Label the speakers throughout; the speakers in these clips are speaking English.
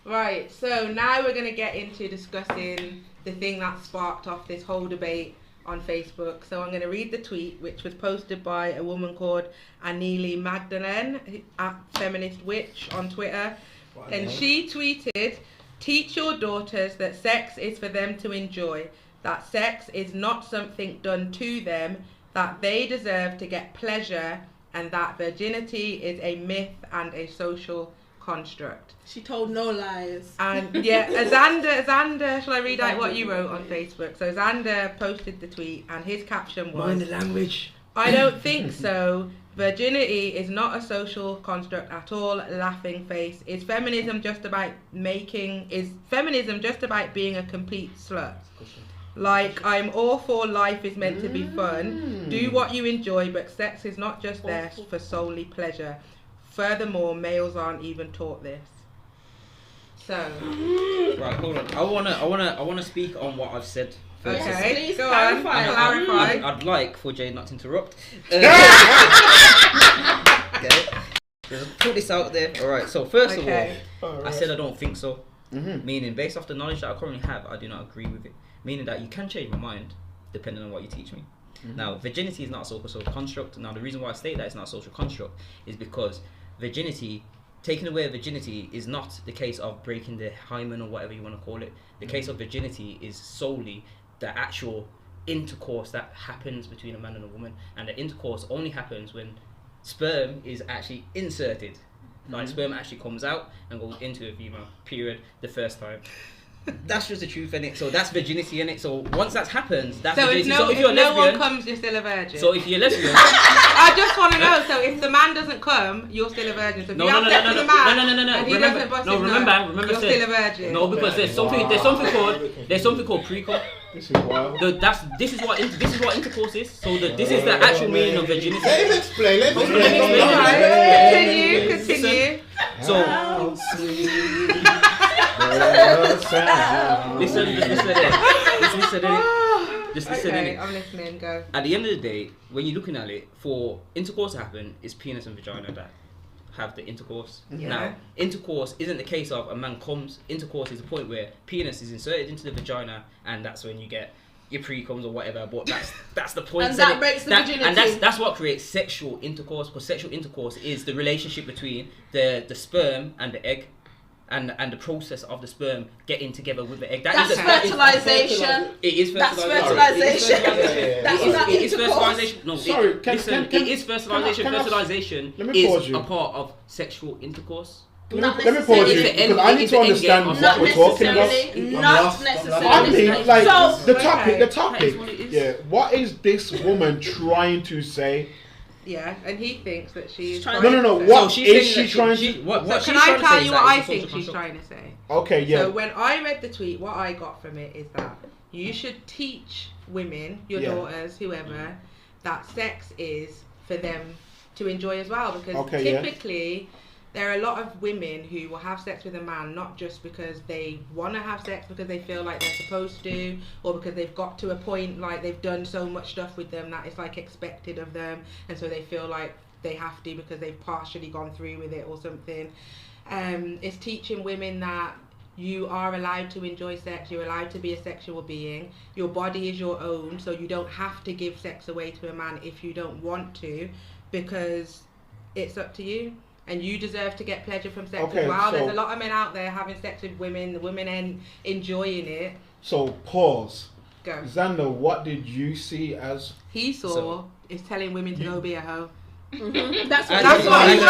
Speaker 1: Right, so now we're going to get into discussing the thing that sparked off this whole debate on Facebook. So I'm going to read the tweet, which was posted by a woman called Anili Magdalene at Feminist Witch on Twitter. And she tweeted, "Teach your daughters that sex is for them to enjoy, that sex is not something done to them, that they deserve to get pleasure, and that virginity is a myth and a social construct."
Speaker 2: She told no lies.
Speaker 1: And yeah, Xander, shall I read out what you wrote on Facebook? So Xander posted the tweet and his caption was,
Speaker 3: "Mind the language."
Speaker 1: "I don't think so. Virginity is not a social construct at all. Laughing face. Is feminism just about being a complete slut? Like, I'm all for life is meant to be fun. Do what you enjoy, but sex is not just there for solely pleasure. Furthermore, males aren't even taught this." So
Speaker 3: Right, hold on. I wanna speak on what I've said first.
Speaker 1: okay,
Speaker 2: please
Speaker 1: go
Speaker 2: clarify.
Speaker 1: on, clarify.
Speaker 3: I'd like for Jay not to interrupt. Okay. Just put this out there. Alright, so first of all, I said I don't think so. Meaning, based off the knowledge that I currently have, I do not agree with it. Meaning that you can change my mind depending on what you teach me. Now, virginity is not a social construct. Now, the reason why I state that it's not a social construct is because taking away virginity is not the case of breaking the hymen or whatever you want to call it. The case of virginity is solely the actual intercourse that happens between a man and a woman, and the intercourse only happens when sperm is actually inserted. Like sperm actually comes out and goes into a female period the first time. That's just the truth, innit? So that's virginity, innit? So once that happens, that's
Speaker 1: So
Speaker 3: virginity.
Speaker 1: if
Speaker 3: If
Speaker 1: no one comes, you're still a virgin.
Speaker 3: so if you're lesbian,
Speaker 1: I just want to know. So if the man doesn't come, you're still a virgin. So if you have sex with a man and he doesn't bust his nut, you're still a virgin.
Speaker 3: no, because there's something called pre-cum.
Speaker 4: This is wild.
Speaker 3: This is what intercourse is. So this is the actual meaning of virginity.
Speaker 4: Let's explain.
Speaker 1: Continue.
Speaker 3: So listen. Just listen.
Speaker 1: Okay, I'm listening. Go.
Speaker 3: At the end of the day, when you're looking at it, for intercourse to happen, it's penis and vagina that have the intercourse.
Speaker 1: Yeah.
Speaker 3: Now, intercourse isn't the case of a man comes. Intercourse is the point where penis is inserted into the vagina, and that's when you get your pre-comes or whatever. But that's the point.
Speaker 2: And that breaks the virginity.
Speaker 3: And that's what creates sexual intercourse. Because sexual intercourse is the relationship between the sperm and the egg. And the process of the sperm getting together with the egg.
Speaker 2: That's fertilization.
Speaker 3: It is fertilization.
Speaker 2: That's fertilization.
Speaker 3: It is fertilization. No,
Speaker 4: Sorry,
Speaker 3: it is fertilization. Fertilization is a part of sexual intercourse.
Speaker 2: Not
Speaker 4: Let me pause you
Speaker 2: necessarily.
Speaker 4: because I need to understand what we're talking about.
Speaker 2: Not necessarily.
Speaker 4: I mean, like
Speaker 2: So-
Speaker 4: the
Speaker 1: Okay.
Speaker 4: topic.
Speaker 3: That is what it is.
Speaker 4: Yeah, what is this woman trying to say?
Speaker 1: Yeah, and he thinks that she's
Speaker 2: trying
Speaker 1: trying
Speaker 2: to-
Speaker 4: No.
Speaker 1: to
Speaker 4: What
Speaker 1: say-
Speaker 4: is she trying to?
Speaker 3: What
Speaker 1: So
Speaker 3: she's
Speaker 1: can I
Speaker 3: trying to
Speaker 1: tell
Speaker 3: say
Speaker 1: you
Speaker 3: is
Speaker 1: what
Speaker 3: that
Speaker 1: I
Speaker 3: it's a
Speaker 1: think
Speaker 3: social
Speaker 1: she's
Speaker 3: construct.
Speaker 1: trying to say?
Speaker 4: Okay, yeah.
Speaker 1: So when I read the tweet, what I got from it is that you should teach women, your daughters, whoever, that sex is for them to enjoy as well. Because typically, there are a lot of women who will have sex with a man not just because they want to have sex because they feel like they're supposed to, or because they've got to a point like they've done so much stuff with them that it's like expected of them, and so they feel like they have to because they've partially gone through with it or something. It's teaching women that you are allowed to enjoy sex, you're allowed to be a sexual being, your body is your own, so you don't have to give sex away to a man if you don't want to, because it's up to you and you deserve to get pleasure from sex as well. There's a lot of men out there having sex with women, the women ain't enjoying it.
Speaker 4: So pause.
Speaker 1: Go.
Speaker 4: Xander, what did you see as?
Speaker 1: He saw is telling women to go be a hoe.
Speaker 2: That's
Speaker 1: what he wrote.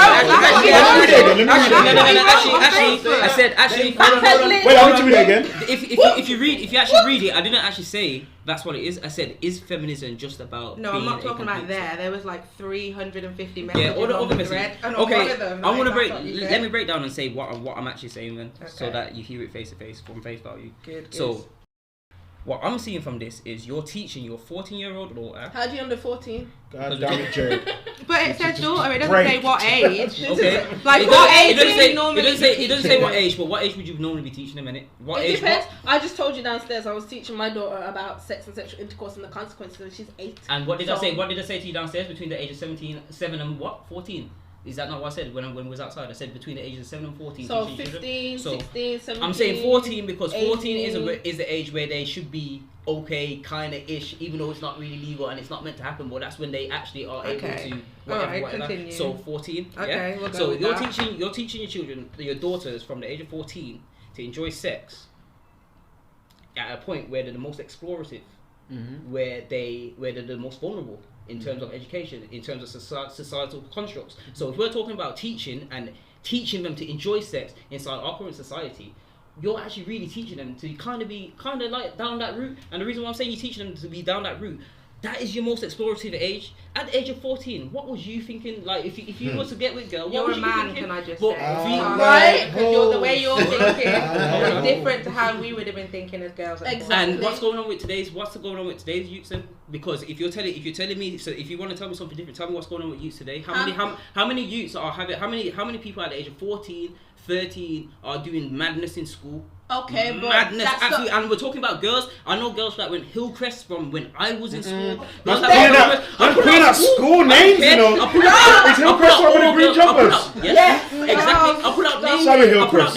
Speaker 3: Actually,
Speaker 4: Wait, I want to read it again.
Speaker 3: If you actually read it, I didn't actually say that's what it is. I said, is feminism just about?
Speaker 1: No, I'm not talking about there. There was like 350 messages.
Speaker 3: Yeah, all the
Speaker 1: on
Speaker 3: other
Speaker 1: the
Speaker 3: messages.
Speaker 1: thread, and on one of them,
Speaker 3: I'm gonna
Speaker 1: like,
Speaker 3: break.
Speaker 1: that's what you
Speaker 3: Let
Speaker 1: said.
Speaker 3: me break down and say what I'm actually saying then, so
Speaker 1: Okay.
Speaker 3: that you hear it face to face from face value.
Speaker 1: Good.
Speaker 3: So, what I'm seeing from this is you're teaching your 14-year-old daughter.
Speaker 2: How do you under 14?
Speaker 4: God damn it, Jared.
Speaker 1: But it says daughter. It doesn't
Speaker 4: Break.
Speaker 1: say what age.
Speaker 3: Okay.
Speaker 1: Like what age
Speaker 3: It doesn't
Speaker 1: do
Speaker 3: say.
Speaker 1: you normally
Speaker 3: It doesn't say what
Speaker 1: teach
Speaker 3: age, but what age would you normally be teaching them in it? What
Speaker 2: It
Speaker 3: age?
Speaker 2: depends. I just told you downstairs I was teaching my daughter about sex and sexual intercourse and the consequences, and she's 8.
Speaker 3: And what did I
Speaker 2: So-
Speaker 3: say? What did I say to you downstairs between the age of 7 and what? 14? Is that not what I said when we was outside? I said between the ages of 7 and 14.
Speaker 2: So 15, 16, 17.
Speaker 3: I'm saying 14 because 14
Speaker 2: 18.
Speaker 3: is the age where they should be okay, kind of ish, even though it's not really legal and it's not meant to happen. But that's when they actually are able to whatever.
Speaker 1: Continue.
Speaker 3: So 14.
Speaker 1: Okay, we'll go
Speaker 3: so
Speaker 1: with
Speaker 3: you're
Speaker 1: that.
Speaker 3: teaching your children, your daughters, from the age of 14 to enjoy sex at a point where they're the most explorative, where they're the most vulnerable in terms of education, in terms of societal constructs. So if we're talking about teaching them to enjoy sex inside our current society, you're actually really teaching them to kind of like down that route. And the reason why I'm saying you're teaching them to be down that route, that is your most explorative age. At the age of 14, what was you thinking? Like, if you was to get with girl,
Speaker 1: you're
Speaker 3: what was
Speaker 1: a
Speaker 3: you
Speaker 1: man,
Speaker 3: thinking?
Speaker 1: can I just
Speaker 3: But,
Speaker 1: say?
Speaker 2: right?
Speaker 1: Because the way you're thinking is different to how we would have been thinking as girls.
Speaker 2: Exactly.
Speaker 3: And what's going on with today's youths then? Because if you're telling me, so if you want to tell me something different, tell me what's going on with youths today. How many youths are having, how many people at the age of 14, 13 are doing madness in school?
Speaker 2: Okay, but
Speaker 3: madness,
Speaker 2: that's
Speaker 3: absolutely. And we're talking about girls. I know girls that went Hillcrest from when I was in school.
Speaker 4: I'm putting out school names, you know. Is Hillcrest one of the green jumpers?
Speaker 3: Yes, exactly. I'll put out names.
Speaker 4: Sorry, Hillcrest.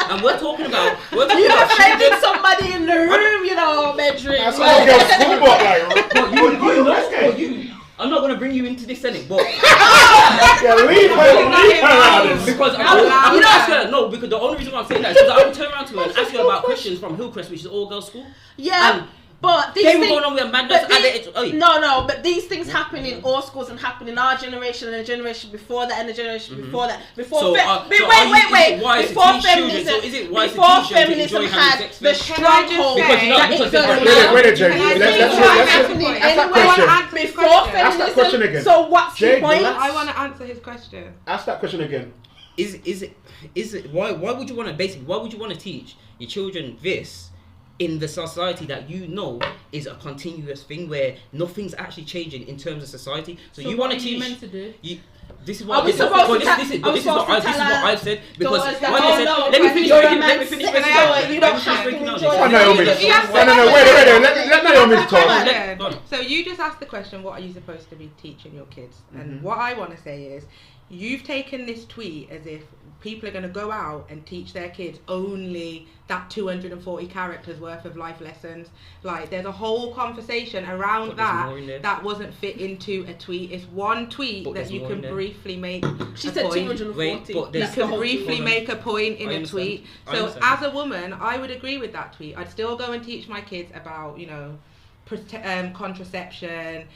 Speaker 3: And we're talking about
Speaker 2: you offended somebody in the room, you know, bedroom.
Speaker 4: That's all girls school, but
Speaker 3: you. I'm not gonna bring you into this, Senate, but
Speaker 4: leave her out of this.
Speaker 3: Because I would ask her. No, because the only reason why I'm saying that is because I would turn around to her and ask her about questions from Hillcrest, which is all girls school.
Speaker 2: Yeah.
Speaker 3: And
Speaker 2: but these
Speaker 3: they were
Speaker 2: things,
Speaker 3: going on with a madness at the age.
Speaker 2: No, but these things happen in all schools and happen in our generation and the generation before that and the generation before that. Before
Speaker 3: wait.
Speaker 2: Before feminism,
Speaker 3: So is it wise to
Speaker 2: before
Speaker 3: teach them to
Speaker 2: feminism
Speaker 3: enjoy
Speaker 2: had
Speaker 3: having sex?
Speaker 2: the stronghold that it doesn't have.
Speaker 4: Wait, Jay.
Speaker 2: Before
Speaker 4: Ask that question
Speaker 2: feminism.
Speaker 4: again.
Speaker 2: So what's the point?
Speaker 1: I want to answer his question.
Speaker 4: Ask that question again.
Speaker 3: Is it why would you want to teach your children this in the society that you know is a continuous thing where nothing's actually changing in terms of society? So you want to teach.
Speaker 5: Meant to do?
Speaker 3: This is what
Speaker 2: This is what
Speaker 3: I've said because let me finish.
Speaker 2: You don't have to enjoy.
Speaker 4: Naomi. No, wait. Let Naomi talk.
Speaker 1: So you just asked the question, what are you supposed to be teaching your kids? And what I want to say is, you've taken this tweet as if people are going to go out and teach their kids only that 240 characters worth of life lessons. Like, there's a whole conversation around that wasn't fit into a tweet. It's one tweet that you can briefly make.
Speaker 2: She said 240.
Speaker 1: You can briefly make a point in a tweet. So as a woman, I would agree with that tweet. I'd still go and teach my kids about, contraception,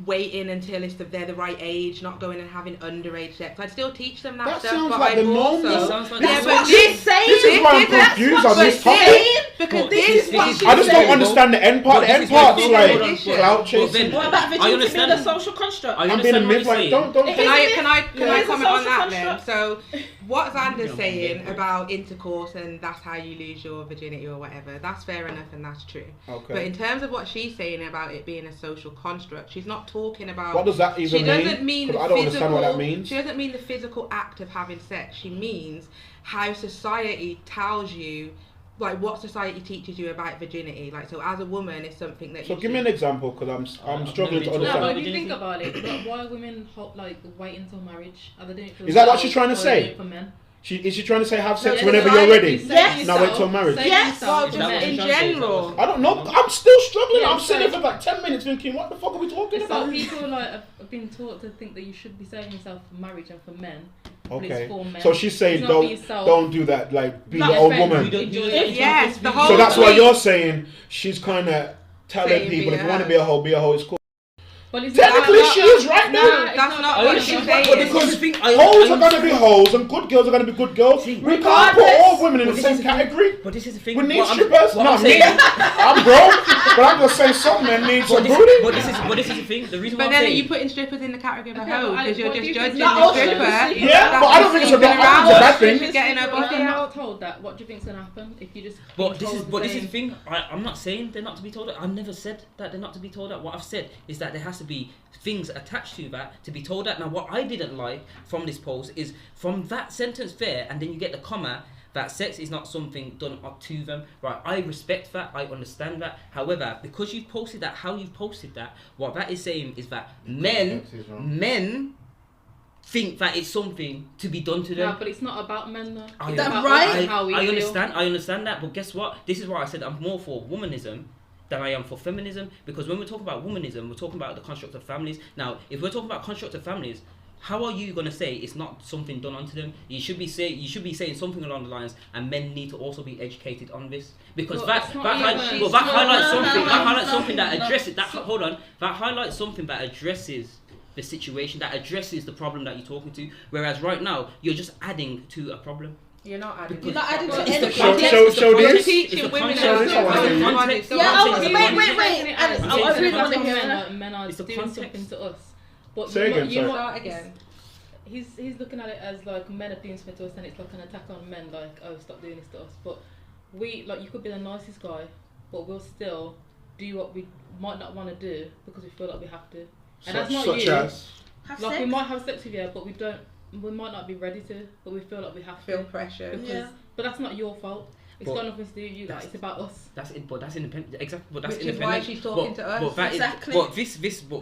Speaker 1: waiting until they're the right age, not going and having underage sex. I'd still teach them that stuff.
Speaker 4: Sounds
Speaker 1: but
Speaker 4: like the norm.
Speaker 2: That's what she's saying.
Speaker 4: This is why I'm confused on this topic.
Speaker 1: Because this is what she's
Speaker 4: I just don't understand the end part. The end part's like clout chasing.
Speaker 2: What about virginity being a social construct?
Speaker 4: I'm being a midwife. Don't.
Speaker 1: Can I comment on that then? So, what Xander's saying about intercourse and that's how you lose your virginity or whatever, that's fair enough and that's true.
Speaker 4: Okay.
Speaker 1: But in terms of what she's saying about it being a social construct, she's not talking about.
Speaker 4: What does that even mean?
Speaker 1: She doesn't mean the
Speaker 4: I don't understand what that means.
Speaker 1: She doesn't mean the physical act of having sex. She means how society tells you, like what society teaches you about virginity. Like, so as a woman, it's something that.
Speaker 4: So give me an example, because I'm struggling to understand.
Speaker 5: No, but if you think about it, why women wait until marriage? Are they doing it for
Speaker 4: Is that what she's trying to say?
Speaker 5: For men?
Speaker 4: Is she trying to say have sex whenever you're ready?
Speaker 2: Yes.
Speaker 4: Now wait till marriage.
Speaker 2: Yes.
Speaker 1: Well, just in general.
Speaker 4: I don't know. I'm still struggling. I'm sitting for like 10 minutes thinking, what the fuck are we talking
Speaker 5: It's
Speaker 4: about?
Speaker 5: like people have been taught to think that you should be saving yourself for marriage and for men.
Speaker 4: Okay.
Speaker 5: For men.
Speaker 4: So she's saying don't do that. Like be your own woman.
Speaker 1: Yes. The whole.
Speaker 4: So that's why you're saying she's kind of telling people if you want to be a hoe, it's cool. Technically, she is right now.
Speaker 1: That's not what she's saying.
Speaker 4: Because hoes are going to be hoes and good girls are going to be good girls. We can't put all women in the same category.
Speaker 3: But this is the thing.
Speaker 4: We need strippers. Not me. I'm broke, but I'm going to say some men need some booty.
Speaker 3: But this is the thing. The reason why
Speaker 1: But then are you putting strippers in the category of a hoe because you're just judging the stripper?
Speaker 4: Yeah, but I don't think it's a bad thing.
Speaker 1: She's getting her body
Speaker 5: out. Told that. What do you think's gonna happen if you just?
Speaker 3: But this is the thing. I'm not saying they're not to be told that. I've never said that they're not to be told that. What I've said is that there has to be things attached to that to be told that. Now, what I didn't like from this post is from that sentence there, and then you get the comma. that sex is not something done up to them. Right, I respect that, I understand that. However, because you've posted that, how you've posted that, what that is saying is that men think that it's something to be done to them.
Speaker 5: No, but it's not about men though.
Speaker 2: Is that right?
Speaker 3: I understand that, but guess what? This is why I said I'm more for womanism than I am for feminism, because when we talk about womanism, we're talking about the construct of families. Now, if we're talking about construct of families, how are you going to say it's not something done onto them? You should be saying something along the lines, and men need to also be educated on this, because that highlights something that addresses that. Hold on, that highlights something that addresses the situation, that addresses the problem that you're talking to. Whereas right now, you're just adding to a problem.
Speaker 1: You're not adding.
Speaker 2: You're not adding to
Speaker 1: anything.
Speaker 4: Show this.
Speaker 1: Teaching women
Speaker 2: wait. I really want to hear that.
Speaker 5: Men are doing something to us. But
Speaker 1: Start again.
Speaker 5: He's looking at it as like men are doing something to us, and it's like an attack on men. Like, oh, stop doing this to us. But you could be the nicest guy, but we'll still do what we might not want to do because we feel like we have to. And that's not you. Like, we might have sex with you, but we might not be ready to, but we feel like we have to.
Speaker 1: Feel pressure.
Speaker 5: But that's not your fault. It's got nothing to do with you. Like, it's about us.
Speaker 3: That's independent. Exactly. But that's
Speaker 1: Which
Speaker 3: independent.
Speaker 1: is why she's talking to us.
Speaker 3: But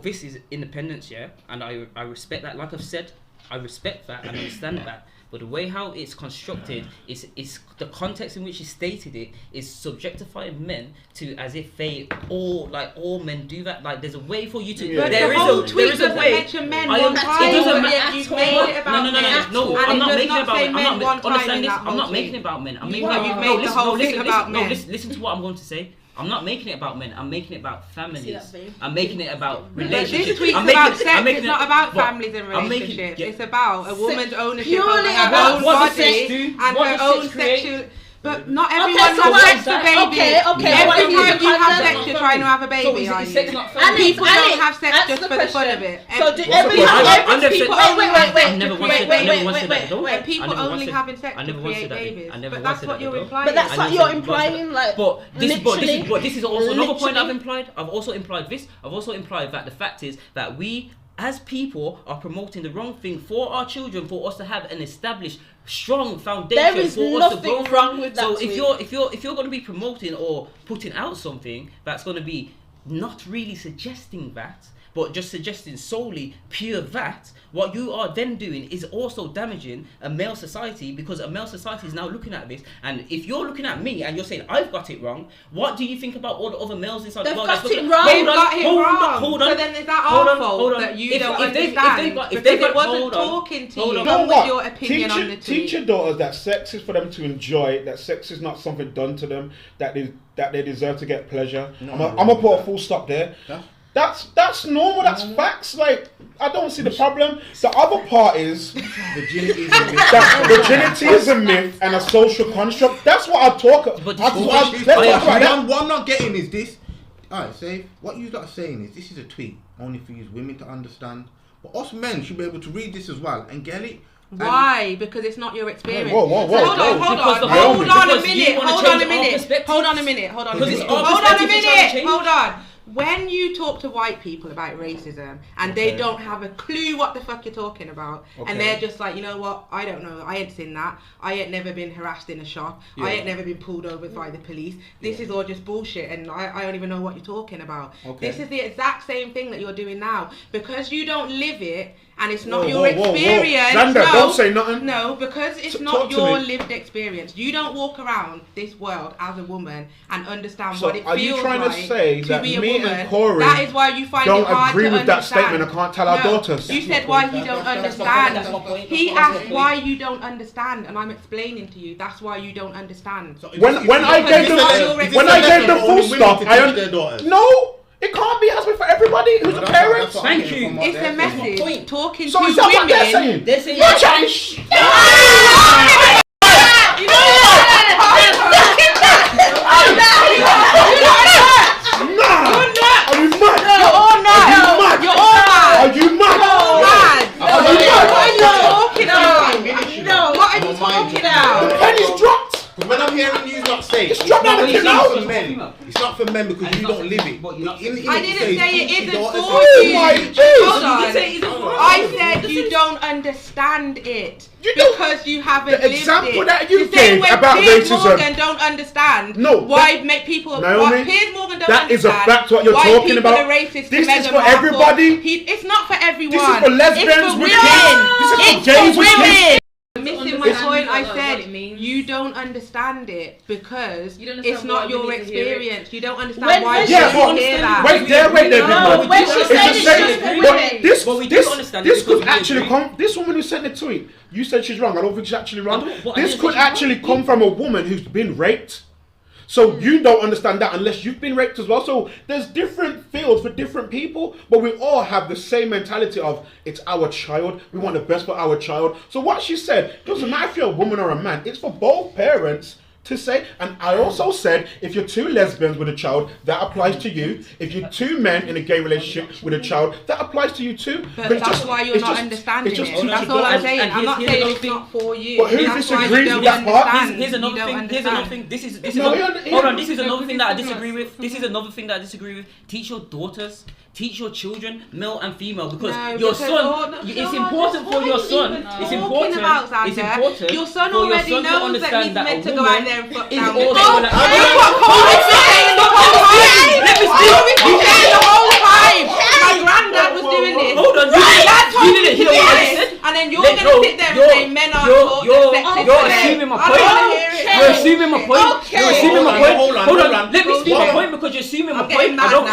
Speaker 3: this is independence, yeah. And I respect that. Like I've said, I respect that and understand that. But the way how it's constructed is the context in which he stated it is subjectifying men to as if all men do that. Like, there's a way for you to.
Speaker 1: Yeah. But there is a way. Mention men one time.
Speaker 3: It doesn't
Speaker 1: matter. You've made it about men.
Speaker 3: No. I'm not making it about men. Understand this? I'm not making it about men.
Speaker 1: You've made the whole thing about men.
Speaker 3: Listen to what I'm going to say. I'm not making it about men. I'm making it about families. I'm making it about relationships.
Speaker 1: This tweet's about sex. It's not about families and relationships. It's about a woman's ownership over her own body and her own sexual. But not everyone has sex for babies. Every time you have sex, you're trying to have a baby, are you? And people don't have sex just for the fun of it.
Speaker 2: So do people
Speaker 1: wait. People only having sex to create babies. But that's what you're implying.
Speaker 2: But that's what you're implying, like.
Speaker 3: But this is also another point I've implied. I've also implied this. I've also implied that the fact is that we, as people, are promoting the wrong thing for our children, for us to have an established, strong foundation.
Speaker 2: There is
Speaker 3: for us to grow
Speaker 2: wrong with that.
Speaker 3: So if you're going to be promoting or putting out something that's going to be not really suggesting that, but just suggesting solely pure that, what you are then doing is also damaging a male society, because a male society is now looking at this. And if you're looking at me and you're saying I've got it wrong, what do you think about all the other males inside the world?
Speaker 2: They've got it wrong.
Speaker 3: Hold on.
Speaker 1: So then is that our fault that you don't understand? Because it wasn't talking to you. What was your opinion on the tweet?
Speaker 4: Teach your daughters that sex is for them to enjoy, that sex is not something done to them, that they deserve to get pleasure. I'm gonna put a full stop there. That's normal. That's facts. Like, I don't see the problem. The other part is virginity is a myth and a social construct. That's what I talk about.
Speaker 6: What I'm not getting is this. Alright, say what you lot are saying is this is a tweet only for you women to understand, but us men should be able to read this as well and get it.
Speaker 1: Why? Because it's not your experience.
Speaker 4: Whoa.
Speaker 1: Hold on a minute. When you talk to white people about racism and they don't have a clue what the fuck you're talking about, and they're just like, you know what, I don't know, I ain't seen that, I ain't never been harassed in a shop, I ain't never been pulled over by the police, this is all just bullshit and I don't even know what you're talking about. This is the exact same thing that you're doing now. Because you don't live it and it's not your experience.
Speaker 4: Xander, don't say nothing.
Speaker 1: No, because it's not your lived experience. You don't walk around this world as a woman and understand what it feels like.
Speaker 4: Are you trying to say that
Speaker 1: me
Speaker 4: woman, and Corey
Speaker 1: that is why you find
Speaker 4: don't
Speaker 1: it hard
Speaker 4: agree
Speaker 1: to
Speaker 4: with that
Speaker 1: understand.
Speaker 4: statement? I can't tell our daughters.
Speaker 1: You said why you don't understand. He asked why you don't understand, and I'm explaining to you that's why you don't understand.
Speaker 4: When I gave the full stop, no. It can't be as for everybody who's a parent.
Speaker 3: Thank you.
Speaker 1: It's a message talking
Speaker 4: so
Speaker 1: to
Speaker 4: is that
Speaker 1: women.
Speaker 4: What they're saying?
Speaker 3: They're saying
Speaker 4: you're chatting.
Speaker 1: What are you talking about?
Speaker 4: The penny's dropped.
Speaker 6: When I'm hearing you not say
Speaker 4: Just drop down the kid now.
Speaker 6: It's not for men because you don't live it.
Speaker 1: I didn't say it isn't for you.
Speaker 4: Hold
Speaker 1: on. I said you don't understand it. Because you haven't lived it.
Speaker 4: The example that you gave about
Speaker 1: Piers
Speaker 4: racism.
Speaker 1: Morgan don't understand why make people.
Speaker 4: Naomi,
Speaker 1: Piers Morgan don't
Speaker 4: that
Speaker 1: understand.
Speaker 4: Is a fact what you're talking about.
Speaker 1: Are racist
Speaker 4: this is for everybody.
Speaker 1: It's not for everyone.
Speaker 4: This is for lesbians
Speaker 1: it's for
Speaker 4: with
Speaker 1: women.
Speaker 4: kids. This is for gays with kids.
Speaker 1: Missing my point. I said you don't understand it because it's not your experience. You don't understand why you hear that.
Speaker 4: Wait there,
Speaker 2: when she said it's
Speaker 4: this could actually come. This woman who sent the tweet, you said she's wrong. I don't think she's actually wrong. This could actually come from a woman who's been raped. So you don't understand that unless you've been raped as well. So there's different fields for different people, but we all have the same mentality of it's our child. We want the best for our child. So what she said, doesn't matter if you're a woman or a man. It's for both parents to say. And I also said, if you're two lesbians with a child, that applies to you. If you're two men in a gay relationship with a child, that applies to you too.
Speaker 1: But that's why you're not understanding it. That's all I'm saying. I'm not saying it's not for you.
Speaker 4: But who disagrees with that part?
Speaker 3: Here's another thing. This is hold on. This is another thing that I disagree with. Teach your daughters. Teach your children, male and female, because your son. It's important for your son. It's important.
Speaker 1: Your son already knows that he's meant to go out there and fuck down.
Speaker 3: Let
Speaker 1: me speak. The whole time. My granddad was doing this.
Speaker 3: Hold on. You didn't hear what I said.
Speaker 1: And then you're gonna sit there and say men are taught that sex is
Speaker 3: You're assuming my point. You're assuming my point. Hold on. Let me speak my point because you're assuming my point. I don't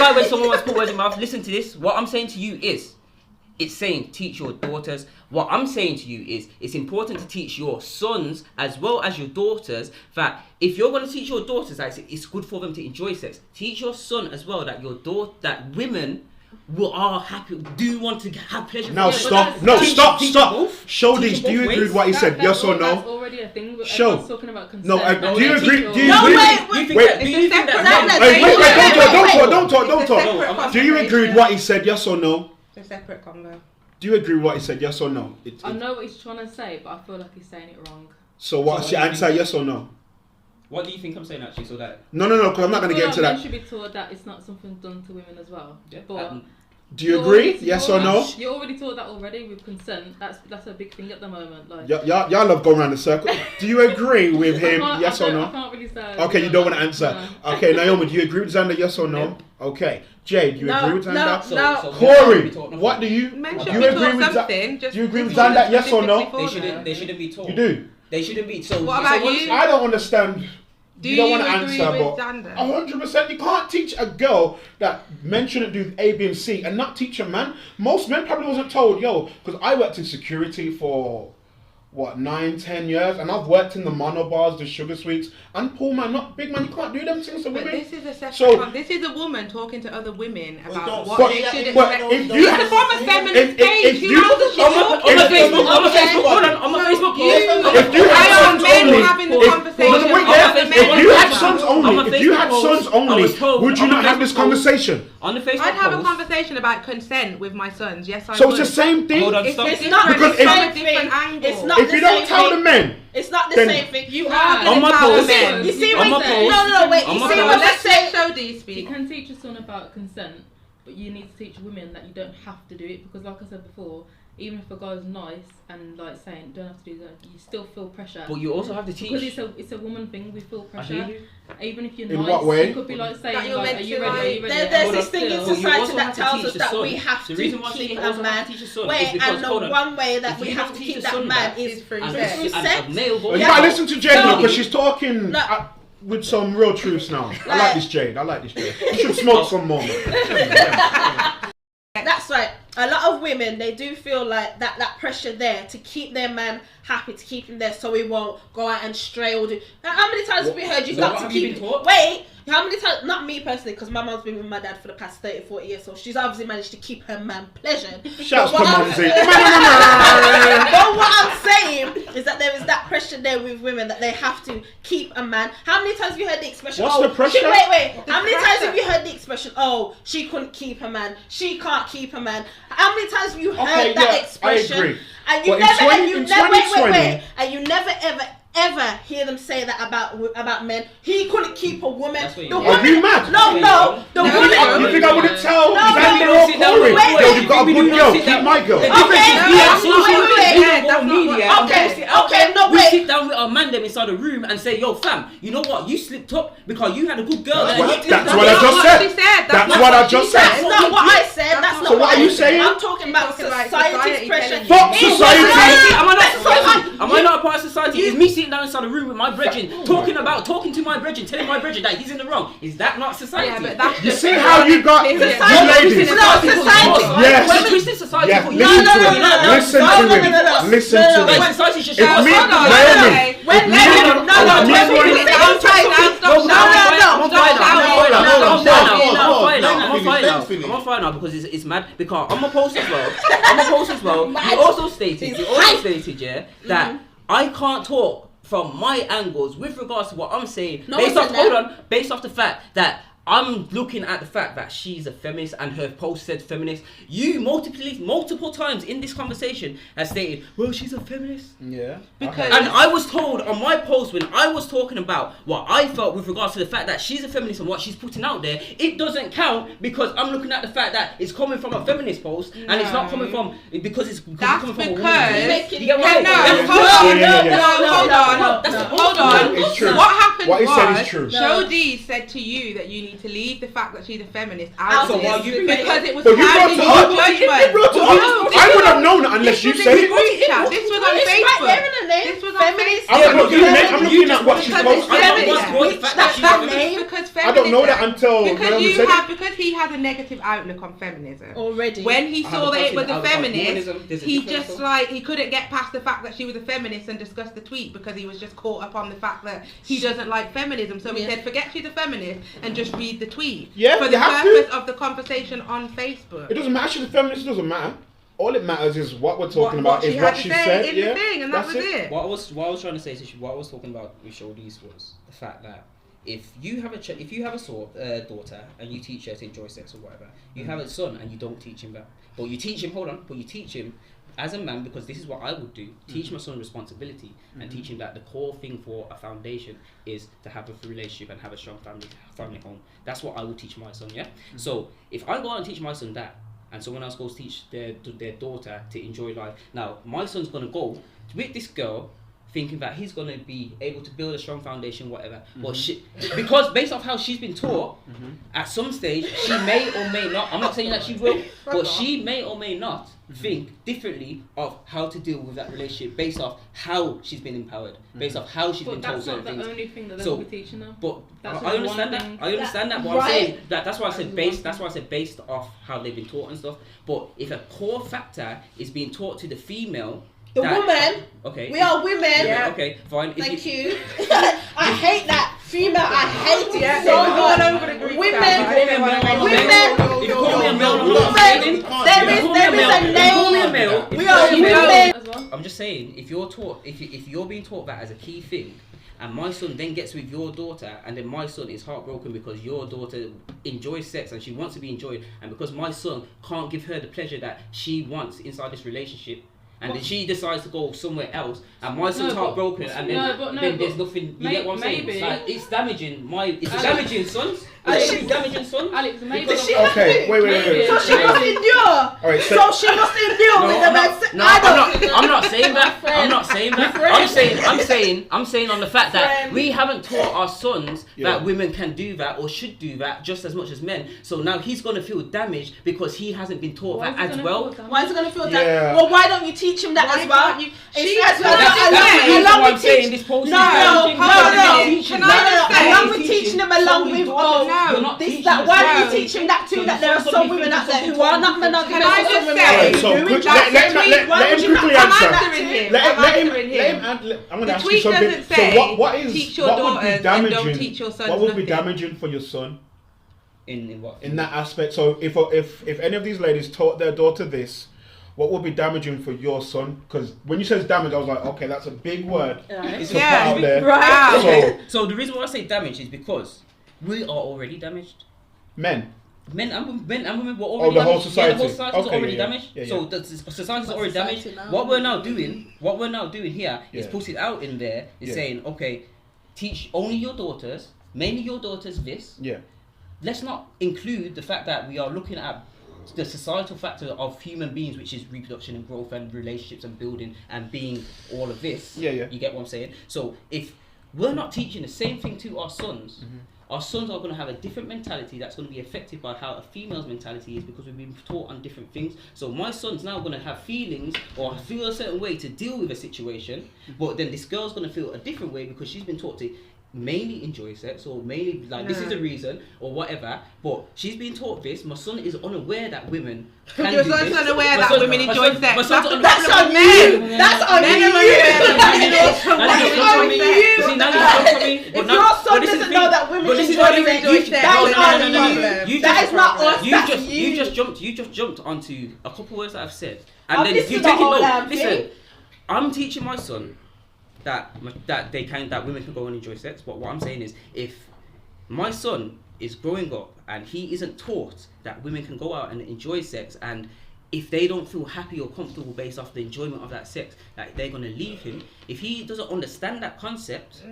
Speaker 3: like when someone wants to put words in my mouth. Listen to this. What I'm saying to you is, it's saying teach your daughters. What I'm saying to you is, it's important to teach your sons as well as your daughters that if you're going to teach your daughters that it's good for them to enjoy sex, teach your son as well that that women are happy, do want to have pleasure.
Speaker 4: Now stop. Stop. Show these. Do you agree with what he said? Yes or no?
Speaker 5: That's already a thing.
Speaker 4: Show.
Speaker 5: Talking about consent.
Speaker 4: No. Do you agree?
Speaker 2: Wait.
Speaker 4: Don't talk. Do you agree with what he said? Yes or no?
Speaker 1: It's a separate convo.
Speaker 4: Do you agree with what he said? Yes or no?
Speaker 5: I know what he's trying to say, but I feel like he's saying it wrong.
Speaker 4: So what's your answer? Yes or no?
Speaker 3: What do you think I'm saying actually? So that
Speaker 4: no, because I'm not going to get into that.
Speaker 5: Men should be taught that it's not something done to women as well.
Speaker 3: Yeah.
Speaker 5: But
Speaker 4: do you agree? Yes or no?
Speaker 5: You're already taught that already with consent. That's a big thing at the moment. Like
Speaker 4: y'all love going around the circle. Do you agree with him? Yes or no?
Speaker 5: I can't really say.
Speaker 4: Okay, you don't want to answer. No. Okay, Naomi, do you agree with Xander? Yes or no?
Speaker 3: Yeah.
Speaker 4: Okay, Jade, do you agree with Xander?
Speaker 2: No.
Speaker 4: Corey, what do you?
Speaker 1: Men
Speaker 4: Do
Speaker 1: should
Speaker 4: you
Speaker 1: be
Speaker 4: agree
Speaker 1: taught
Speaker 4: with
Speaker 1: something.
Speaker 4: Do you agree with Xander? Yes or no?
Speaker 3: They shouldn't be taught.
Speaker 4: You do.
Speaker 3: They shouldn't be. So
Speaker 1: what about you?
Speaker 4: I don't understand. You don't want to
Speaker 1: agree
Speaker 4: answer,
Speaker 1: with
Speaker 4: but
Speaker 1: Xander?
Speaker 4: 100%. You can't teach a girl that men shouldn't do A, B, and C, and not teach a man. Most men probably wasn't told, because I worked in security for 9-10 years, and I've worked in the mono bars, the sugar sweets, and poor man, not big man. You can't do them things to women.
Speaker 1: This is a separate. This is a woman talking to other women about what they should expect.
Speaker 4: It's
Speaker 1: from a feminist page. Who knows the
Speaker 3: on my Facebook. Hold on. On my Facebook.
Speaker 4: If you had sons only,
Speaker 1: having the conversation.
Speaker 4: If you had sons only, would you not have this conversation?
Speaker 3: On the Facebook,
Speaker 1: I'd have a conversation about consent with my sons. Yes, I would.
Speaker 4: So it's the same thing.
Speaker 3: Hold on,
Speaker 1: it's
Speaker 3: stop.
Speaker 2: not
Speaker 1: because
Speaker 2: the
Speaker 1: it's
Speaker 2: same
Speaker 1: a different
Speaker 2: thing.
Speaker 1: angle.
Speaker 2: It's not
Speaker 4: if you don't tell the men,
Speaker 2: it's not the
Speaker 4: then
Speaker 2: same thing.
Speaker 1: You are
Speaker 3: on my
Speaker 1: tell
Speaker 3: post.
Speaker 1: men.
Speaker 2: You see
Speaker 3: on
Speaker 2: what
Speaker 3: my
Speaker 2: I'm saying?
Speaker 3: post.
Speaker 2: No, wait. You see what I'm saying?
Speaker 1: Show these
Speaker 5: You
Speaker 1: speak.
Speaker 5: can teach your son about consent, but you need to teach women that you don't have to do it because, like I said before, even if a guy's nice and like saying don't have to do that, you still feel pressure.
Speaker 3: But you also have to teach.
Speaker 5: Because it's a woman thing. We feel pressure.
Speaker 3: I hear you.
Speaker 5: Even if you're
Speaker 4: In
Speaker 5: nice,
Speaker 4: what way?
Speaker 5: you could be like saying,
Speaker 1: That you're
Speaker 5: like,
Speaker 1: meant
Speaker 5: are you
Speaker 1: to,
Speaker 5: ready? Are you ready?
Speaker 2: There's this thing in
Speaker 3: But you
Speaker 2: society
Speaker 3: also
Speaker 2: that
Speaker 3: have to
Speaker 2: tells
Speaker 3: teach
Speaker 2: us
Speaker 3: the
Speaker 2: that
Speaker 3: son.
Speaker 2: we have
Speaker 3: The
Speaker 2: to
Speaker 3: reason why
Speaker 2: keep
Speaker 3: you
Speaker 2: a
Speaker 3: also have
Speaker 2: man.
Speaker 3: to teach the son is
Speaker 2: Wait,
Speaker 3: because,
Speaker 2: and the
Speaker 3: hold on.
Speaker 2: one way that
Speaker 3: If
Speaker 2: we
Speaker 3: you
Speaker 2: have
Speaker 3: have
Speaker 2: to
Speaker 3: to
Speaker 2: keep
Speaker 3: teach the
Speaker 2: that
Speaker 3: son
Speaker 2: man
Speaker 3: that
Speaker 2: is
Speaker 1: through
Speaker 3: And
Speaker 1: sex.
Speaker 2: sex.
Speaker 3: a male
Speaker 4: you
Speaker 3: voice.
Speaker 4: gotta listen to Jade
Speaker 2: No.
Speaker 4: because she's talking with some real truths now. I like this Jade. You should smoke some more.
Speaker 2: That's right. A lot of women, they do feel like that pressure there to keep their man happy, to keep him there so he won't go out and stray or do. Now, how many times have we heard you've got to keep... Wait, how many times... Not me personally, because my mum's been with my dad for the past 30, 40 years, so she's obviously managed to keep her man pleasured.
Speaker 4: Shouts to Mumsy.
Speaker 2: But what I'm saying is that there is that pressure there with women that they have to keep a man. How many times have you heard the expression?
Speaker 4: What's the pressure?
Speaker 2: Wait. How many times have you heard the expression? Oh, she couldn't keep her man. She can't keep her man. How many times have you heard that expression?
Speaker 4: I agree.
Speaker 2: And you
Speaker 4: But
Speaker 2: never,
Speaker 4: in 2020,
Speaker 2: and you never ever ever hear them say that about men. He couldn't keep a woman.
Speaker 3: Are
Speaker 2: you mad? No. The woman.
Speaker 4: You think I wouldn't tell?
Speaker 2: No.
Speaker 4: You've got a good girl. Keep my girl.
Speaker 3: Okay. No, wait. We sit down with our man them inside the room and say, yo, fam, you know what? You slipped up because you had a good girl.
Speaker 4: That's what I just said. That's what I just said.
Speaker 2: That's not what I said. That's not
Speaker 4: what are you saying?
Speaker 2: I'm talking about society's pressure.
Speaker 4: Fuck society.
Speaker 3: Am I not a part of society? Is me sitting down inside the room with my brethren, talking to my brethren, telling my brethren that he's in the wrong? Is that not society?
Speaker 1: Yeah, but that's
Speaker 4: you see how you got you ladies?
Speaker 2: No, society.
Speaker 4: Yes. Listen to me. Listen to me.
Speaker 3: Society should
Speaker 4: If me,
Speaker 3: I'm on fire now because it's mad. Because on my post as well. You also stated, yeah, that I can't talk from my angles with regards to what I'm saying based off the fact that I'm looking at the fact that she's a feminist and her post said feminist. You multiple times in this conversation have stated, well, she's a feminist.
Speaker 4: Yeah.
Speaker 3: And I was told on my post when I was talking about what I felt with regards to the fact that she's a feminist and what she's putting out there, it doesn't count because I'm looking at the fact that it's coming from a feminist post and it's not coming from because it's coming from a woman.
Speaker 1: Hold on.
Speaker 4: It's true.
Speaker 1: What happened
Speaker 4: what he
Speaker 1: was
Speaker 4: said is true.
Speaker 1: Shodi said to you that you need to leave the fact that she's a feminist out
Speaker 3: So
Speaker 1: of
Speaker 3: while
Speaker 1: it
Speaker 3: you
Speaker 1: because it was
Speaker 4: So you brought
Speaker 1: clouding
Speaker 4: it
Speaker 1: your
Speaker 4: up.
Speaker 1: judgment.
Speaker 4: I would have known it unless you said it.
Speaker 1: This was on Facebook. This was on Facebook.
Speaker 4: I'm looking at what she posted. I don't know that until
Speaker 1: because he has a negative outlook on feminism
Speaker 2: already.
Speaker 1: When he saw that it was a feminist, he just he couldn't get past the fact that she was a feminist and discuss the tweet because he was just caught up on the fact that he doesn't like feminism. So he said, forget she's a feminist and just read the tweet.
Speaker 4: Yeah,
Speaker 1: for the purpose of the conversation on Facebook.
Speaker 4: It doesn't matter. She's a feminist. It doesn't matter. All it matters is what we're talking about. Is what she said
Speaker 1: in the thing, and that was it.
Speaker 3: What I was trying to say is what I was talking about with Shodi's was the fact that if you have a daughter and you teach her to enjoy sex or whatever, you have a son and you don't teach him that, but you teach him as a man, because this is what I would do, teach my son responsibility and teach him that the core thing for a foundation is to have a relationship and have a strong family home. That's what I would teach my son, yeah? So if I go out and teach my son that, and someone else goes teach their daughter to enjoy life, now my son's going to go with this girl thinking that he's going to be able to build a strong foundation, whatever. But because based off how she's been taught, at some stage, she may or may not, I'm not saying that she will, but she may or may not think differently of how to deal with that relationship based off how she's been empowered, based off how she's been told certain things.
Speaker 5: That's not the only thing that they'll be teaching her.
Speaker 3: But I understand that. But I'm saying that's why I said based off how they've been taught and stuff. But if a core factor is being taught to the female,
Speaker 2: woman.
Speaker 3: Okay.
Speaker 2: We are women.
Speaker 3: Yeah. Okay. Fine.
Speaker 2: Thank you. I hate that female. I hate it so much. Women. There is a name. We are women.
Speaker 3: I'm just saying, if you're taught, if you're being taught that as a key thing, and my son then gets with your daughter, and then my son is heartbroken because your daughter enjoys sex and she wants to be enjoyed, and because my son can't give her the pleasure that she wants inside this relationship, and then she decides to go somewhere else, and my son's heartbroken, and then there's nothing. You get what I'm saying? Like, it's damaging damaging sons. Is damaging sons?
Speaker 5: Alex, maybe.
Speaker 4: Okay, wait.
Speaker 2: So she must endure.
Speaker 4: All right,
Speaker 2: so she must endure with the men.
Speaker 3: I'm not saying that. I'm saying on the fact that we haven't taught our sons that women can do that or should do that just as much as men. So now he's gonna feel damaged because he hasn't been taught that as well.
Speaker 2: Why is he gonna feel damaged? Well, why don't you teach him that as well?
Speaker 3: Along with teaching this post.
Speaker 2: Along with teaching them along with this, that. Why don't you teach him that too? That there are some women out there who are not monogamous.
Speaker 4: Let him quickly answer. Let him. I'm going to ask you something. So what would be damaging for your son?
Speaker 3: In what?
Speaker 4: In that aspect. So if any of these ladies taught their daughter this, what would be damaging for your son? Because when you said damage, I was like, okay, that's a big word. It's put out there.
Speaker 2: Right.
Speaker 3: So the reason why I say damage is because we are already damaged.
Speaker 4: Men.
Speaker 3: men and women were already
Speaker 4: the whole
Speaker 3: damaged.
Speaker 4: society.
Speaker 3: Yeah, the whole society was already damaged.
Speaker 4: Yeah.
Speaker 3: So the society is already damaged. What we're now doing here is putting out in there is saying, okay, teach only your daughters, mainly your daughters this.
Speaker 4: Yeah.
Speaker 3: Let's not include the fact that we are looking at the societal factor of human beings, which is reproduction and growth and relationships and building and being all of this.
Speaker 4: Yeah.
Speaker 3: You get what I'm saying? So if we're not teaching the same thing to our sons, our sons are going to have a different mentality that's going to be affected by how a female's mentality is, because we've been taught on different things. So my son's now going to have feelings or feel a certain way to deal with a situation, but then this girl's going to feel a different way because she's been taught to mainly enjoy sex, or mainly like this is the reason or whatever, but she's been taught this. My son is unaware that women can
Speaker 1: Your
Speaker 3: do
Speaker 1: son's
Speaker 3: this.
Speaker 1: unaware that women enjoy sex.
Speaker 3: My son's
Speaker 1: That's on
Speaker 2: men. That's on you. If your son doesn't know that women enjoy sex, that is on you. That is not us. That's you.
Speaker 3: You just jumped onto a couple words that I've said, and then you take it. Listen, I'm teaching my son that women can go and enjoy sex. But what I'm saying is, if my son is growing up and he isn't taught that women can go out and enjoy sex, and if they don't feel happy or comfortable based off the enjoyment of that sex, like they're gonna leave him. If he doesn't understand that concept,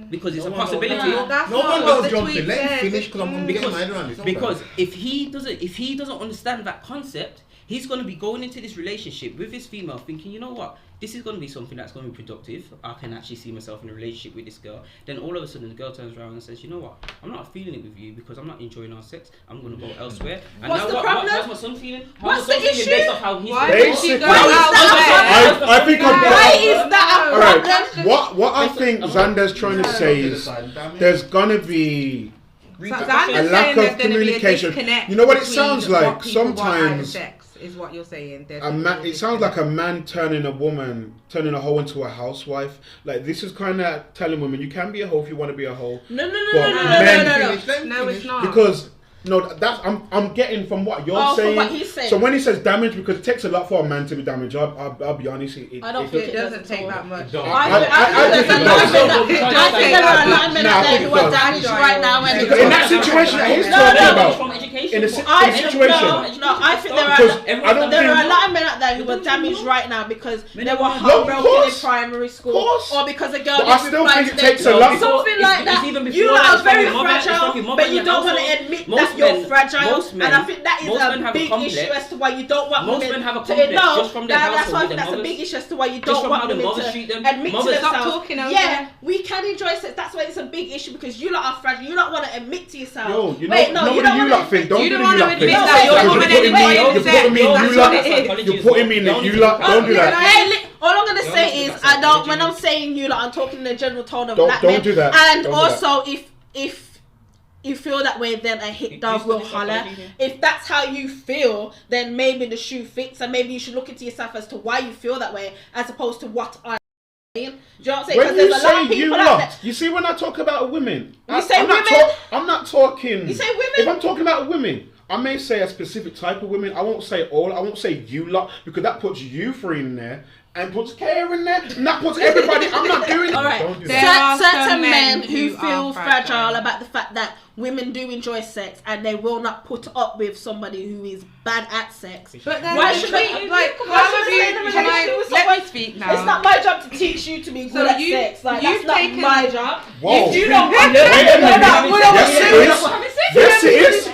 Speaker 3: because it's a possibility.
Speaker 6: No one knows jumping. Let him finish, because I'm getting my head around this.
Speaker 3: Because if he doesn't understand that concept, he's going to be going into this relationship with this female thinking, you know what, this is going to be something that's going to be productive. I can actually see myself in a relationship with this girl. Then all of a sudden the girl turns around and says, you know what, I'm not feeling it with you because I'm not enjoying our sex. I'm going to go elsewhere. And
Speaker 2: what's the problem?
Speaker 3: How's my son feeling?
Speaker 2: What's the issue?
Speaker 3: Based off how he's
Speaker 4: Basically,
Speaker 2: I
Speaker 4: think
Speaker 2: why is that a problem?
Speaker 4: What I think Xander's trying to say is there's going to be a lack of communication. You know what it sounds like? Sometimes
Speaker 1: is what you're saying.
Speaker 4: It sounds like a man turning a hoe into a housewife. Like, this is kind of telling women you can be a hoe if you want to be a hoe.
Speaker 2: No,
Speaker 1: it's not.
Speaker 4: Because that's I'm getting from what you're saying.
Speaker 2: From what he's saying.
Speaker 4: So when he says damage, because it takes a lot for a man to be damaged. I'll be honest.
Speaker 2: I don't think
Speaker 1: it doesn't take that much.
Speaker 2: I think there are a lot of men out there who are damaged right now.
Speaker 4: In that situation that he's talking about. In a situation.
Speaker 2: No, I think there are a lot of men out there who are damaged right now because they were heartbroken in primary school, or because a girl didn't reply to them. Something like that. You are very fragile, but you don't want to admit that you're fragile, and I think that is a big issue as to why you don't want women to know. That's a big issue as to why you don't want women to admit to themselves. Yeah, we can enjoy sex. That's why it's a big issue, because you lot are fragile. You don't want to admit to yourself.
Speaker 4: Yo, you know, you don't want to admit
Speaker 1: that
Speaker 4: you're putting me in the you lot. Don't do that.
Speaker 2: All I'm gonna say is when I'm saying you lot, I'm talking in a general tone of black men.
Speaker 4: Don't do that.
Speaker 2: And also, if you feel that way, then a hit dog will holler. If that's how you feel, then maybe the shoe fits, and maybe you should look into yourself as to why you feel that way, as opposed to what I'm saying. Do you know what I'm saying?
Speaker 4: When you say you lot, you see, when I talk about women, I'm not talking.
Speaker 2: You say women.
Speaker 4: If I'm talking about women, I may say a specific type of women. I won't say all. I won't say you lot, because that puts you three in there and puts Kara in there, and that puts everybody. I'm not doing it.
Speaker 2: All right.
Speaker 4: Don't do that.
Speaker 2: Certain men who feel fragile about the fact that women do enjoy sex and they will not put up with somebody who is bad at sex.
Speaker 1: But then
Speaker 2: why should they?
Speaker 1: Let me speak now.
Speaker 2: It's not my job to teach you to be good at sex. Like, that's not my job.
Speaker 4: Whoa.
Speaker 2: If you don't want
Speaker 4: Yes, it is.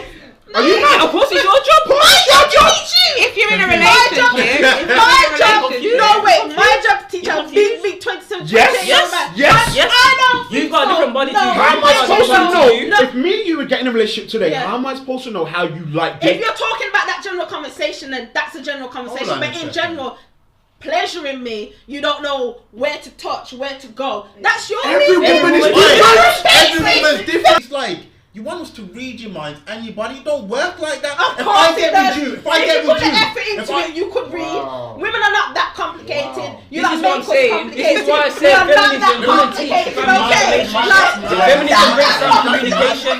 Speaker 4: Are you mad?
Speaker 3: Of course, it's your job.
Speaker 1: If you're in a relationship,
Speaker 2: my job. No, wait. My job to teach a big 27.
Speaker 4: Yes.
Speaker 2: I don't.
Speaker 3: You've got a different body.
Speaker 4: How am I supposed to know? If me and you were getting a relationship today, how am I supposed to know how you like it?
Speaker 2: If you're talking about that general conversation, then that's a general conversation. But in general, pleasuring me, you don't know where to touch, where to go. That's your
Speaker 4: Every woman is
Speaker 6: different. It's like, you want us to read your minds and your body. Don't work like that.
Speaker 2: Of course,
Speaker 6: if I
Speaker 2: put the effort into it, you could read. Women are not that complicated. You
Speaker 3: this is what I'm saying. This is why I said feminism.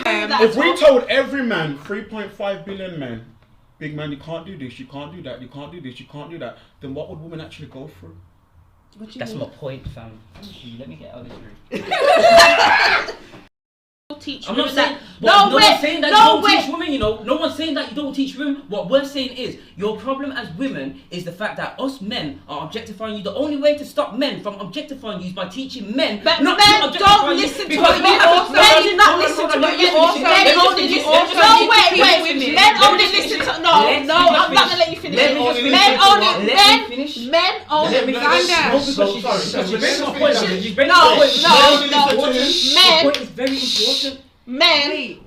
Speaker 4: Feminism. If we told every man, 3.5 billion men, big man, you can't do this, you can't do that, you can't do this, you can't do that, then what would women actually go through?
Speaker 3: That's my point, fam. Let me get out of this room.
Speaker 2: I'm not saying
Speaker 3: No one's saying that you don't teach women, you know. No one's saying that you don't teach women. What we're saying is, your problem as women is the fact that us men are objectifying you. The only way to stop men from objectifying you is by teaching men.
Speaker 2: But
Speaker 3: not
Speaker 2: men
Speaker 3: to
Speaker 2: don't listen to what you also. Men do not listen to what you also. Men only listen. No, wait. Men only listen to. No, I'm not gonna let you finish. Men only. Men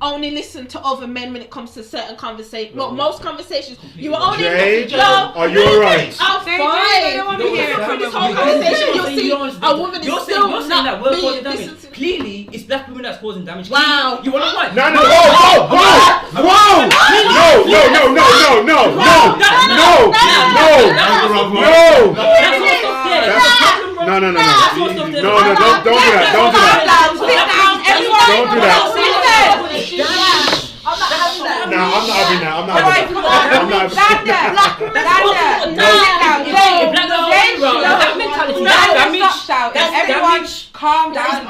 Speaker 2: only listen to other men when it comes to certain conversations. Not most conversations. You will only listen. No,
Speaker 4: are you alright?
Speaker 2: I'm fine. I don't want to hear from this whole conversation. You'll see a woman is still not being listened to.
Speaker 3: Clearly, it's black women that's causing damage.
Speaker 2: Wow.
Speaker 3: You want to what?
Speaker 4: No. Whoa. No, don't do that. Don't do that. No, I'm not having that. I'm not having
Speaker 1: that. Everyone, calm down.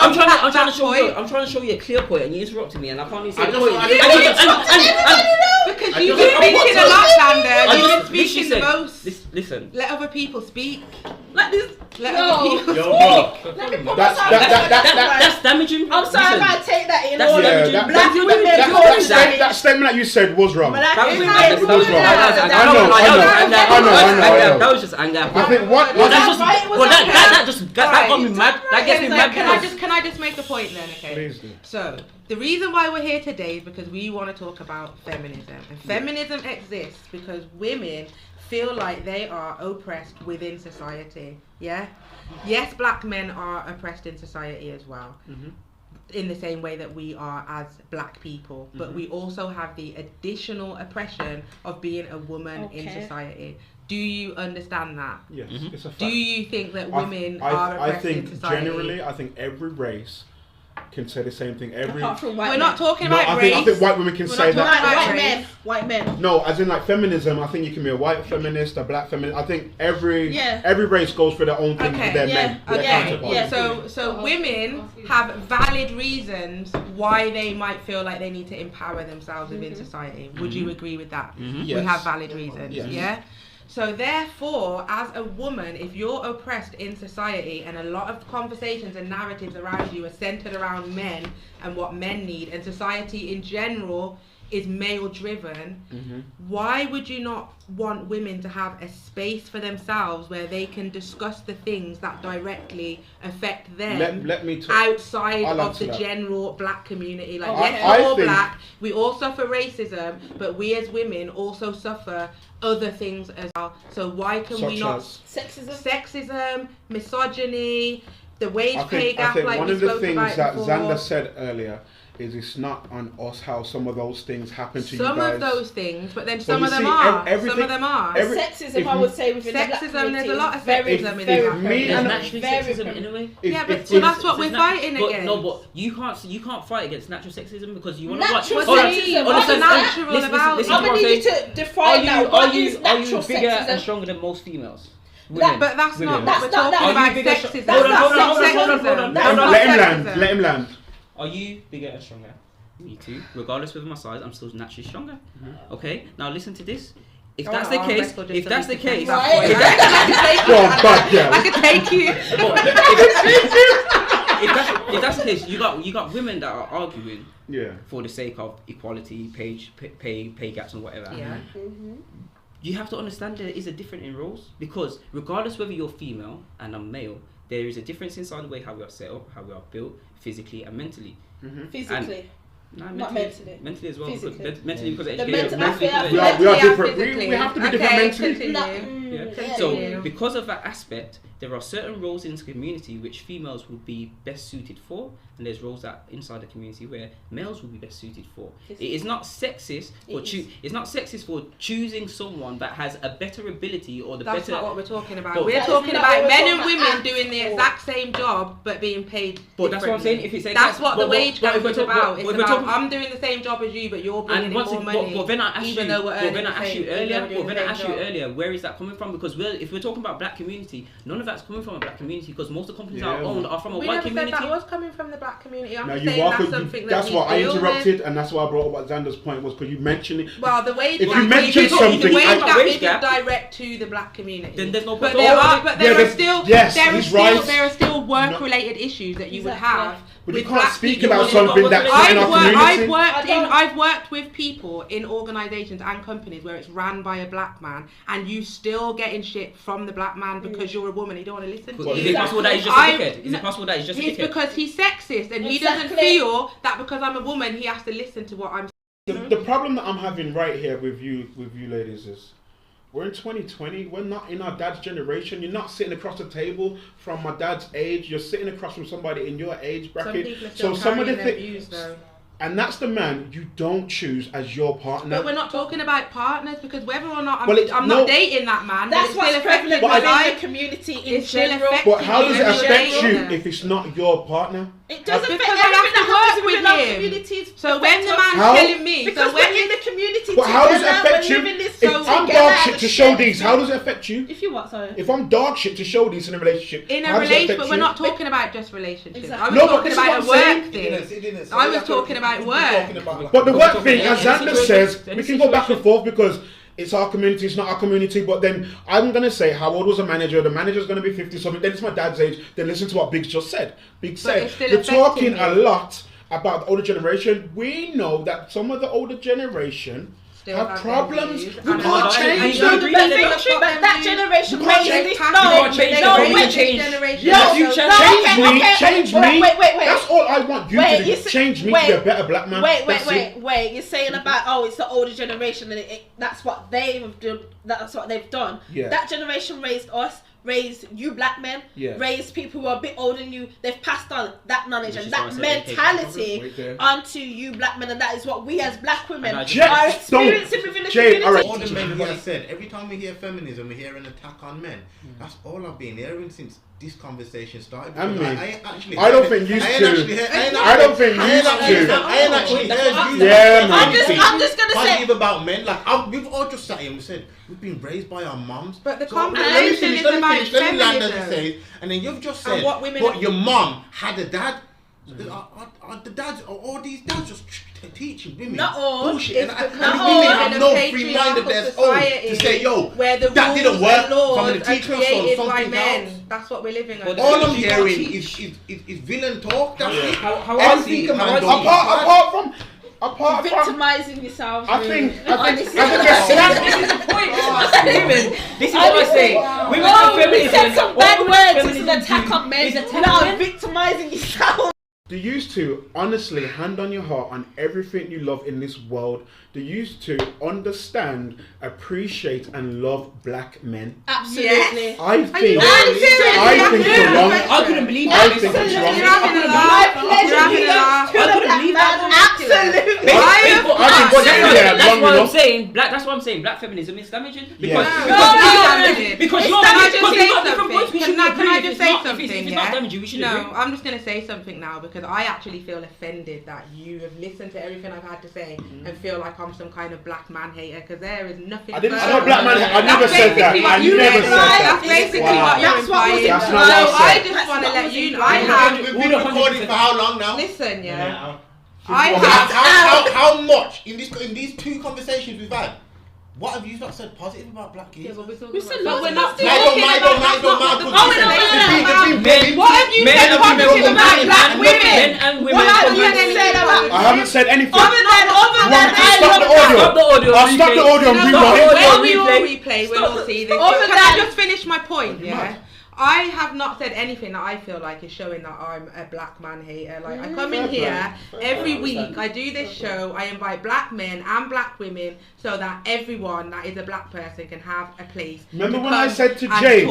Speaker 3: I'm trying to show you a clear point, and you interrupted me, and I can't even say the point.
Speaker 1: Because you've been speaking a lot, Xander. You've been speaking the most.
Speaker 3: Listen.
Speaker 1: Let other people speak.
Speaker 2: Like this.
Speaker 1: Let other people
Speaker 4: Yo,
Speaker 1: speak.
Speaker 2: Let me put myself.
Speaker 3: That's damaging.
Speaker 2: I'm sorry if I take that in
Speaker 3: That's
Speaker 2: order.
Speaker 3: damaging.
Speaker 2: Black women
Speaker 4: that statement that you said was wrong.
Speaker 2: Black women
Speaker 3: That was wrong.
Speaker 4: I know.
Speaker 3: That was just anger.
Speaker 4: I think
Speaker 3: that got me mad. That gets me mad.
Speaker 1: Can I just make a point then? Okay.
Speaker 4: Please do.
Speaker 1: So the reason why we're here today is because we want to talk about feminism, and feminism exists because women feel like they are oppressed within society. Yeah. Yes, black men are oppressed in society as well. In the same way that we are as black people, but we also have the additional oppression of being a woman in society. Do you understand that?
Speaker 4: Yes, it's a fact.
Speaker 1: Do you think that women are oppressed in society?
Speaker 4: Generally, I think every race can say the same thing.
Speaker 1: We're not talking about race.
Speaker 4: I think white women can say that.
Speaker 2: White men.
Speaker 4: No, as in like feminism. I think you can be a white feminist, a black feminist. I think every race goes for their own thing with their men.
Speaker 1: So women have valid reasons why they might feel like they need to empower themselves within society. Would you agree with that?
Speaker 4: Yes.
Speaker 1: We have valid reasons.
Speaker 4: Yes.
Speaker 1: Yeah. So therefore, as a woman, if you're oppressed in society and a lot of conversations and narratives around you are centered around men and what men need, and society in general is male driven, why would you not want women to have a space for themselves where they can discuss the things that directly affect them outside of the general black community? Like, yes, we're all black, we all suffer racism, but we as women also suffer other things as well. So why can we not sexism, misogyny, the wage pay gap?
Speaker 4: I think one of the things that Xander said earlier is it's not on us how some of those things happen to you guys.
Speaker 1: Some of those things, but then some of them are. Some of them are.
Speaker 2: Sexism, I would say, within the black community.
Speaker 1: There's a lot of sexism in the black community.
Speaker 3: There's natural sexism in a way.
Speaker 1: Yeah, but so that's what we're fighting against.
Speaker 3: No, but you can't fight against natural sexism because you want to watch.
Speaker 2: Natural sexism. What's
Speaker 1: natural about it?
Speaker 2: I'm gonna need you to define that. What is natural sexism?
Speaker 3: Are you bigger and stronger than most females?
Speaker 1: But that's not what we're talking about. Sexism.
Speaker 3: Hold on.
Speaker 4: Let him land.
Speaker 3: Are you bigger and stronger? Me too. Regardless of my size, I'm still naturally stronger. Okay. Now listen to this. If that's the case,
Speaker 1: I could take you.
Speaker 3: If that's the case, you got women that are arguing for the sake of equality, pay gaps and whatever.
Speaker 1: Yeah.
Speaker 3: You have to understand there is a difference in roles, because regardless whether you're female and I'm male, there is a difference inside the way how we are set up, how we are built, physically and mentally.
Speaker 2: Physically.
Speaker 3: Not
Speaker 2: mentally.
Speaker 3: Mentally as well.
Speaker 2: Mentally
Speaker 3: Because
Speaker 2: education.
Speaker 4: We are different. We have to be different mentally.
Speaker 3: So because of that aspect, there are certain roles in the community which females would be best suited for, and there's roles that inside the community where males would be best suited for. It is not sexist it's not sexist for choosing someone that has a better ability or
Speaker 1: That's not what we're talking about. We're talking about men and women doing the exact same job but being paid.
Speaker 3: But that's what I'm saying. If it's
Speaker 1: that's what the wage gap is about. It's about I'm doing the same job as you, but you're bringing in more money.
Speaker 3: But then I asked you earlier, where is that coming from? Because if we're talking about black community, none of that's coming from a black community because most of the companies that are owned are from a white community.
Speaker 1: We never said that was coming from the black community. I'm just
Speaker 4: you
Speaker 1: saying
Speaker 4: are,
Speaker 1: that's something
Speaker 4: that's
Speaker 1: that
Speaker 4: what I interrupted,
Speaker 1: with.
Speaker 4: and that's why I brought up what Xander's point was because you mentioned it.
Speaker 1: Well, the wage
Speaker 4: if
Speaker 1: gap,
Speaker 4: you mention something,
Speaker 1: the wage gap
Speaker 3: is
Speaker 1: isn't direct to the black community.
Speaker 3: Then there's no
Speaker 1: but
Speaker 3: problem.
Speaker 1: there are still
Speaker 4: right.
Speaker 1: work-related issues that you would have.
Speaker 4: But
Speaker 1: with
Speaker 4: you can't
Speaker 1: black
Speaker 4: speak
Speaker 1: people.
Speaker 4: about something that's in our community.
Speaker 1: I've worked with people in organisations and companies where it's ran by a black man, and you still getting shit from the black man because you're a woman. You don't want to listen to you.
Speaker 3: Is it possible that he's just a dickhead? Is it possible that he's just a dickhead?
Speaker 1: It's because he's sexist, and he doesn't feel that because I'm a woman, he has to listen to what I'm saying.
Speaker 4: The problem that I'm having right here with you ladies is, we're in 2020. We're not in our dad's generation. You're not sitting across the table from my dad's age. You're sitting across from somebody in your age bracket.
Speaker 1: So some of the things,
Speaker 4: and that's the man you don't choose as your partner.
Speaker 1: But we're not talking about partners because whether or not I'm not dating that man,
Speaker 2: that's what's prevalent within the community in general.
Speaker 4: But how does it affect you if it's not your partner?
Speaker 2: It does affect everything that happens within our communities.
Speaker 1: So when the man's telling me,
Speaker 2: because we're in the community
Speaker 4: but how does it affect you?
Speaker 2: If
Speaker 4: I'm dog shit to show these, how does it affect you?
Speaker 2: If you what, sorry?
Speaker 4: If I'm dog shit to show these in a relationship,
Speaker 1: but we're not talking about just relationships. I was talking about a work thing. I was talking about work.
Speaker 4: But the work thing, as Xander says, we can go back and forth because it's our community, it's not our community. But then I'm going to say, how old was a manager? The manager's going to be 50 something. Then it's my dad's age. Then listen to what Biggs just said. Biggs said, we're talking a lot about the older generation. We know that some of the older generation have problems. We can't change them.
Speaker 2: But that generation
Speaker 4: change me. That's all I want you to do. Change me to be a better black man.
Speaker 2: Wait. You're saying about it's the older generation and that's what they've done. That's what they've done.
Speaker 4: Yeah.
Speaker 2: That generation raised us. Raised you black men, raised people who are a bit older than you. They've passed on that knowledge and that mentality onto you black men, and that is what we as black women are experiencing within the community.
Speaker 6: All the men who have said, every time we hear feminism, we hear an attack on men. That's all I've been hearing since this conversation started.
Speaker 4: I don't think you two.
Speaker 2: I'm just gonna say
Speaker 6: about men. Like we've all just sat here and we said we've been raised by our mums.
Speaker 1: But the conversation is about feminism.
Speaker 6: And then you've just said, but your mum had a dad. The dads, all these dads just teaching women bullshit. And women have no free mind of their own to say, yo, that didn't work. So I'm going to teach my son something else.
Speaker 1: That's what we're living on.
Speaker 6: All I'm hearing is villain talk. That's it.
Speaker 4: Everything apart from
Speaker 2: victimizing yourselves.
Speaker 3: This is the point. This is what I say.
Speaker 2: We said some bad words. It's an attack on men. Now victimizing yourself.
Speaker 4: Do you used to, honestly, hand on your heart on everything you love in this world, do you used to understand, appreciate and love black men?
Speaker 2: Absolutely.
Speaker 1: Yes.
Speaker 4: I think you're wrong.
Speaker 3: I couldn't believe that.
Speaker 4: I think it's wrong.
Speaker 1: You're having a laugh.
Speaker 3: I couldn't believe that.
Speaker 2: Absolutely.
Speaker 3: That's what I'm saying. That's what I'm saying. Black feminism is damaging. Because
Speaker 1: can I just say something?
Speaker 3: If it's not damaging, we should agree.
Speaker 1: No, I'm just going to say something now because I actually feel offended that you have listened to everything I've had to say and feel like I'm some kind of black man hater because there is nothing.
Speaker 4: I never said that.
Speaker 1: That's basically what you're implying. So I just want to let you know.
Speaker 6: We've been recording for how long now?
Speaker 1: Listen,
Speaker 6: How much in these two conversations we've had? What have you not said positive about black kids?
Speaker 1: We said no, we're not.
Speaker 6: What have you said
Speaker 1: positive about black women?
Speaker 3: Men and women.
Speaker 4: I haven't said anything.
Speaker 2: Other than
Speaker 4: stop the audio. I'll stop the audio and
Speaker 1: when we all replay, we'll all see this. Can I just finish my point? Yeah. I have not said anything that I feel like is showing that I'm a black man hater. Like I come in here every week, I do this show, I invite black men and black women so that everyone that is a black person can have a place.
Speaker 4: Remember when I said to Jay,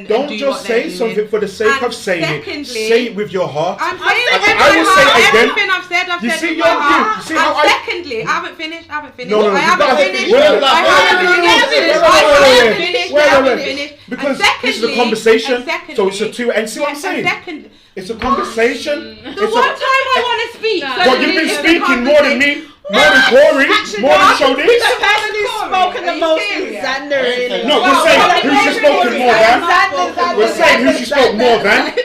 Speaker 4: don't just say something for the sake of saying it. Say it with your heart.
Speaker 1: I'm saying everything I've said with my heart. Secondly, I haven't finished. I haven't finished.
Speaker 4: Because this is a conversation, so it's a two. And see what I'm saying? It's a conversation.
Speaker 1: The one time I want to speak.
Speaker 4: But you've been speaking more than me, more than Corey, more than Shodi.
Speaker 2: The person who's spoken the most is Xander.
Speaker 4: No, we're saying who she's spoken more than. We're saying who she spoke more than.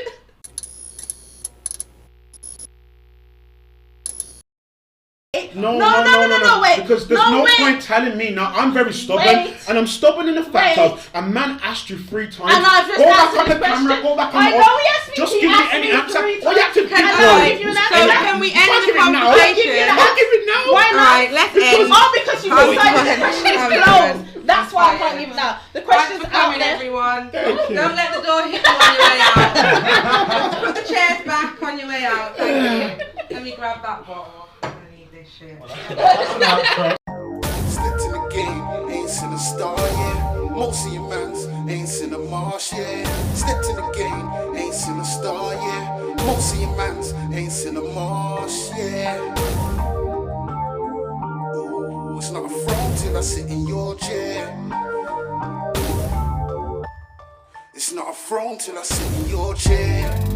Speaker 4: No, wait. Because there's no point telling me now. I'm very stubborn, and I'm stubborn in the fact of a man asked you 3 times.
Speaker 2: And I've just
Speaker 4: go back on the camera, go back on the just give me any answer. What you have to do?
Speaker 1: Can we end the conversation?
Speaker 4: I'll give it now.
Speaker 2: Why not?
Speaker 1: Right, let's end.
Speaker 2: Because you decided the question is closed. That's why I can't give it now. The question's out there.
Speaker 1: Everyone. Don't let the door hit you on your way out. Put the chairs back on your way out. Thank you. Let me grab that bottle. Shit.
Speaker 7: Stepped in the game, ain't seen a star yet. Most of your mans ain't seen a marsh yet. Stepped in the game, ain't seen a star yet. Most of your mans ain't seen a marsh yet. Ooh, it's not a front till I sit in your chair. It's not a throne till I sit in your chair.